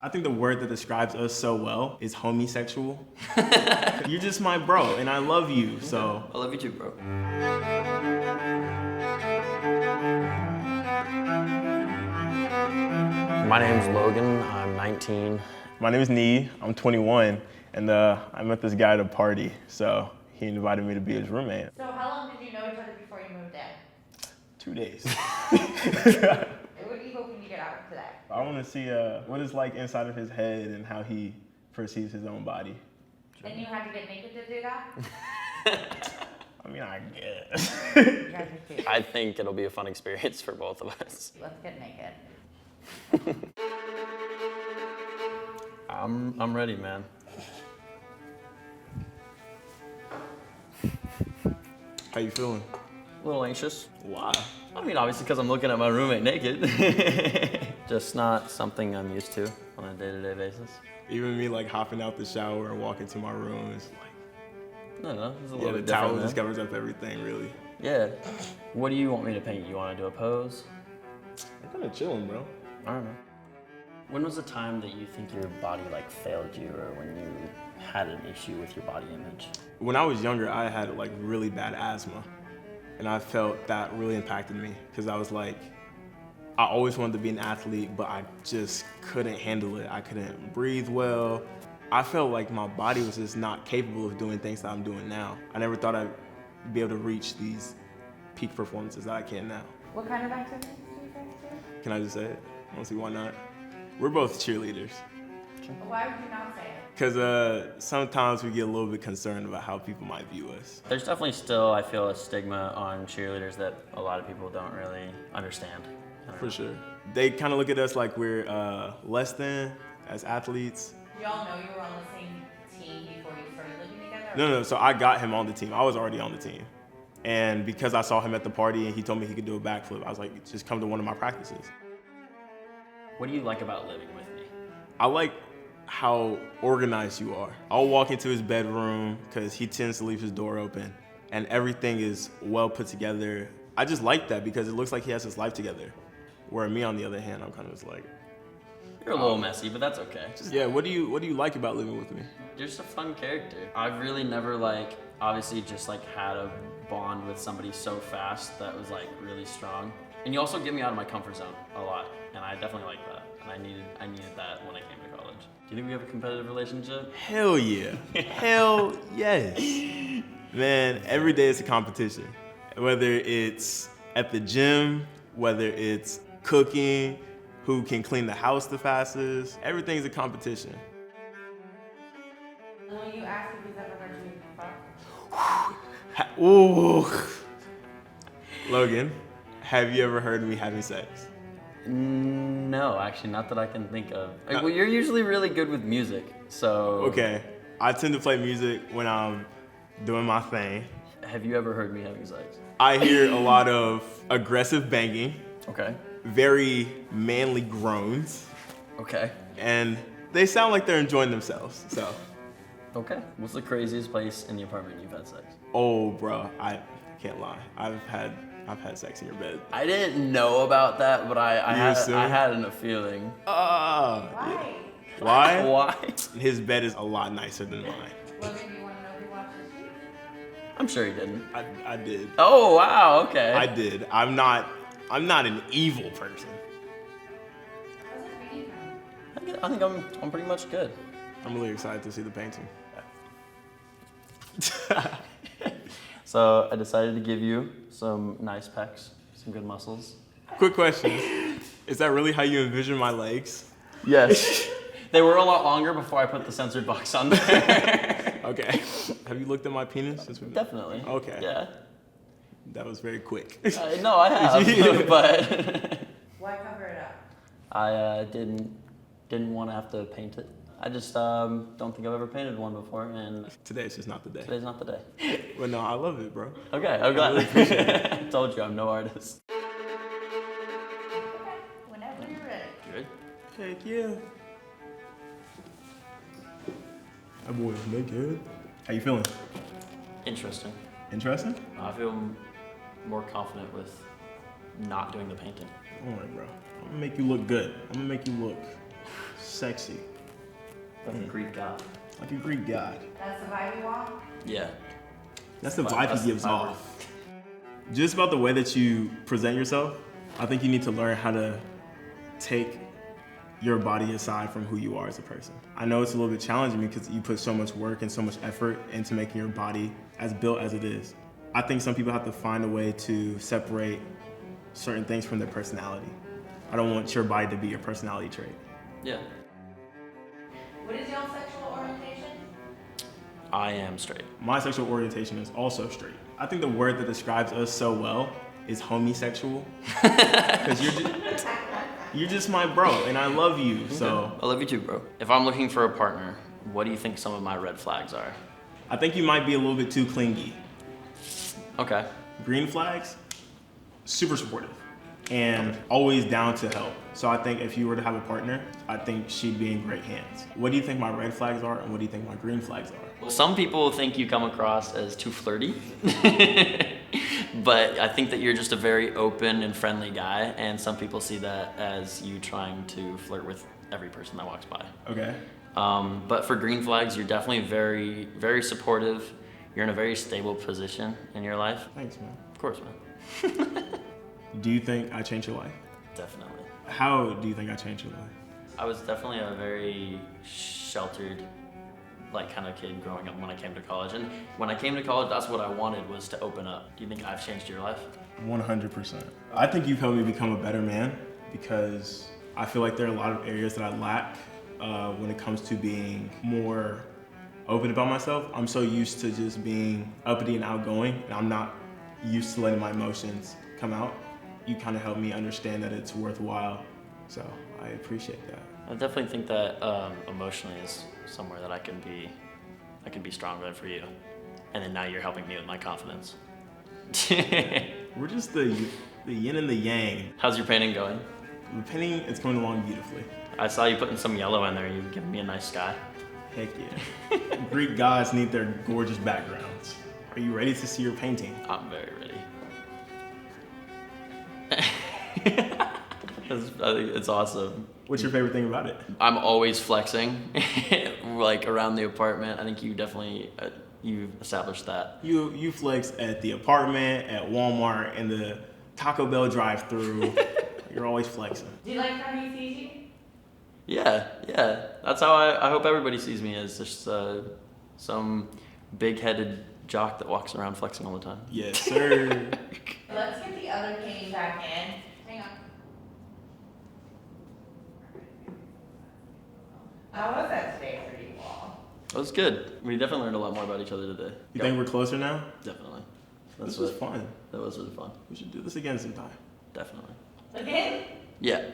I think the word that describes us so well is homosexual. You're just my bro, and I love you, so. I love you too, bro. My name's Logan, I'm 19. My name is Nude, I'm 21, and I met this guy at a party, so he invited me to be his roommate. So how long did you know each other before you moved in? 2 days. What are you hoping to get out of today? I want to see what it's like inside of his head and how he perceives his own body. And you had to get naked to do that? I mean, I guess. You guys are cute. I think it'll be a fun experience for both of us. Let's get naked. I'm ready, man. How you feeling? A little anxious. Why? I mean, obviously because I'm looking at my roommate naked. Just not something I'm used to on a day-to-day basis. Even me like hopping out the shower and walking to my room is like, No, it's a yeah, little the bit towel different, just man. covers up everything, really. Yeah. What do you want me to paint? You want to do a pose? I'm kind of chilling, bro. I don't know. When was the time that you think your body like failed you, or when you had an issue with your body image? When I was younger, I had like really bad asthma, and I felt that really impacted me because I was like, I always wanted to be an athlete, but I just couldn't handle it. I couldn't breathe well. I felt like my body was just not capable of doing things that I'm doing now. I never thought I'd be able to reach these peak performances that I can now. What kind of activities do you guys do? Can I just say it? I don't see why not. We're both cheerleaders. Why would you not say it? Because sometimes we get a little bit concerned about how people might view us. There's definitely still, I feel, a stigma on cheerleaders that a lot of people don't really understand. For sure. They kind of look at us like we're less than as athletes. Y'all know you were on the same team before you started living together? No, so I got him on the team. I was already on the team. And because I saw him at the party and he told me he could do a backflip, I was like, just come to one of my practices. What do you like about living with me? I like how organized you are. I'll walk into his bedroom because he tends to leave his door open and everything is well put together. I just like that because it looks like he has his life together. Where me, on the other hand, I'm kind of just like, You're a little messy, but that's okay. yeah, what do you like about living with me? You're just a fun character. I've really never obviously just had a bond with somebody so fast that was really strong. And you also get me out of my comfort zone a lot, and I definitely like that. And I needed that when I came to college. Do you think we have a competitive relationship? Hell yeah. Hell yes. Man, every day is a competition. Whether it's at the gym, whether it's cooking, who can clean the house the fastest, everything's a competition. Will you ask if he's ever heard you fuck? Ooh. Logan, have you ever heard me having sex? No, actually, not that I can think of. Well, you're usually really good with music, so... Okay, I tend to play music when I'm doing my thing. Have you ever heard me having sex? I hear a lot of aggressive banging, Okay. very manly groans, Okay. and they sound like they're enjoying themselves, so. Okay. What's the craziest place in the apartment you've had sex? Oh, bro, I can't lie. I've had sex in your bed. I didn't know about that, but I had a feeling. Why? Why? Why? His bed is a lot nicer than mine. Logan, do you want to know who watched this week? I'm sure he didn't. I did. Oh wow, okay. I did. I'm not an evil person. How's it reading from? I think I'm pretty much good. I'm really excited to see the painting. So I decided to give you some nice pecs, some good muscles. Quick question. Is that really how you envision my legs? Yes. They were a lot longer before I put the censored box on there. Okay. Have you looked at my penis since we've Definitely. Okay. Yeah. That was very quick. No, I have, but Why cover it up? I didn't want to have to paint it. I just don't think I've ever painted one before, and Today's just not the day. today's not the day. But no, I love it, bro. Okay, I'm glad. I told you I'm no artist. Okay, whenever you're ready. Good. Heck yeah. That boy is naked. How you feeling? Interesting. Interesting? I feel more confident with not doing the painting. All right, bro. I'm gonna make you look good. I'm gonna make you look Sexy. Like a Greek god. Like a Greek god. That's the vibe you want? Yeah. That's the That's vibe he the gives vibe. off. Just about the way that you present yourself, I think you need to learn how to take your body aside from who you are as a person. I know it's a little bit challenging because you put so much work and so much effort into making your body as built as it is. I think some people have to find a way to separate certain things from their personality. I don't want your body to be your personality trait. Yeah. What is your sexual orientation? I am straight. My sexual orientation is also straight. I think the word that describes us so well is homosexual. Because you're just my bro, and I love you, so. I love you too, bro. If I'm looking for a partner, what do you think some of my red flags are? I think you might be a little bit too clingy. Okay. Green flags, super supportive and always down to help. So I think if you were to have a partner, I think she'd be in great hands. What do you think my red flags are, and what do you think my green flags are? Well, some people think you come across as too flirty, but I think that you're just a very open and friendly guy, and some people see that as you trying to flirt with every person that walks by. Okay. But for green flags, you're definitely very, very supportive. You're in a very stable position in your life. Thanks, man. Of course, man. Do you think I changed your life? Definitely. How do you think I changed your life? I was definitely a very sheltered, like, kind of kid growing up when I came to college. And when I came to college, that's what I wanted, was to open up. Do you think I've changed your life? 100%. I think you've helped me become a better man because I feel like there are a lot of areas that I lack when it comes to being more open about myself. I'm so used to just being uppity and outgoing, and I'm not used to letting my emotions come out. You kind of helped me understand that it's worthwhile, so I appreciate that. I definitely think that emotionally is somewhere that I can be stronger than for you. And then now you're helping me with my confidence. We're just the yin and the yang. How's your painting going? The painting, it's going along beautifully. I saw you putting some yellow in there. You've given me a nice sky. Heck yeah. Greek gods need their gorgeous backgrounds. Are you ready to see your painting? I'm very ready. I think it's awesome. What's your favorite thing about it? I'm always flexing, like around the apartment. I think you definitely you established that. You flex at the apartment, at Walmart, in the Taco Bell drive-thru. You're always flexing. Do you like how he sees you? Yeah. That's how I hope everybody sees me, as just some big-headed jock that walks around flexing all the time. Yes, sir. Let's get the other cane back in. Hang on. How was that today for you all? It was good. We definitely learned a lot more about each other today. You think we're closer now? Definitely. This was fun. That was really fun. We should do this again sometime. Definitely. Again? Yeah.